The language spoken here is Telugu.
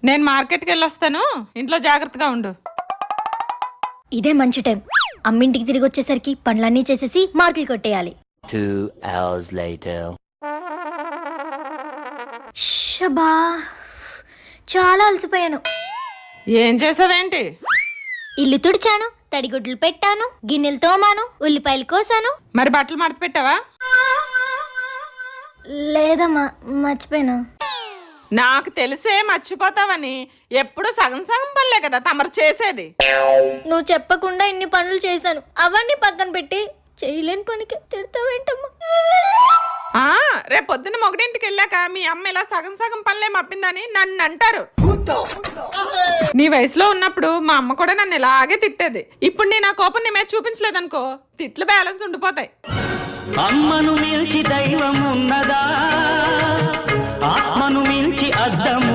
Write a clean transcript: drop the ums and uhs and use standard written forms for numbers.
నేను మార్కెట్కి వెళ్ళొస్తాను, ఇంట్లో జాగ్రత్తగా ఉండు. ఇదే మంచి టైం. అమ్మింటికి తిరిగి వచ్చేసరికి పనులన్నీ చేసేసి మార్కులు కొట్టేయాలి. 2 hours later. షబా, చాలా అలసిపోయాను. ఏం చేసావేంటి? ఇల్లు తుడిచాను, తడిగుడ్లు పెట్టాను, గిన్నెలు తోమాను, ఉల్లిపాయలు కోసాను. మరి బట్టలు మడత పెట్టావా? లేదమ్మా, మర్చిపోయాను. నాకు తెలిసే మర్చిపోతావని. ఎప్పుడు సగం సగం పనులే కదా తమరు చేసేది. నువ్వు చెప్పకుండా ఇన్ని పనులు చేశాను, అవన్నీ పక్కన పెట్టి చేయలేని పనికి తిడతావేంటమ్మా? రేపు పొద్దున్న మొగడింటికి వెళ్ళాక మీ అమ్మ ఇలా సగం సగం పనులే మప్పిందని నన్ను అంటారు. నీ వయసులో ఉన్నప్పుడు మా అమ్మ కూడా నన్ను ఇలాగే తిట్టేది. ఇప్పుడు నేను ఆ కోపం నీ మీద చూపించలేదనుకో, తిట్లు బ్యాలెన్స్ ఉండిపోతాయి. అమ్మను మించి దైవం ఉన్నదా, ఆత్మను మించి అద్దము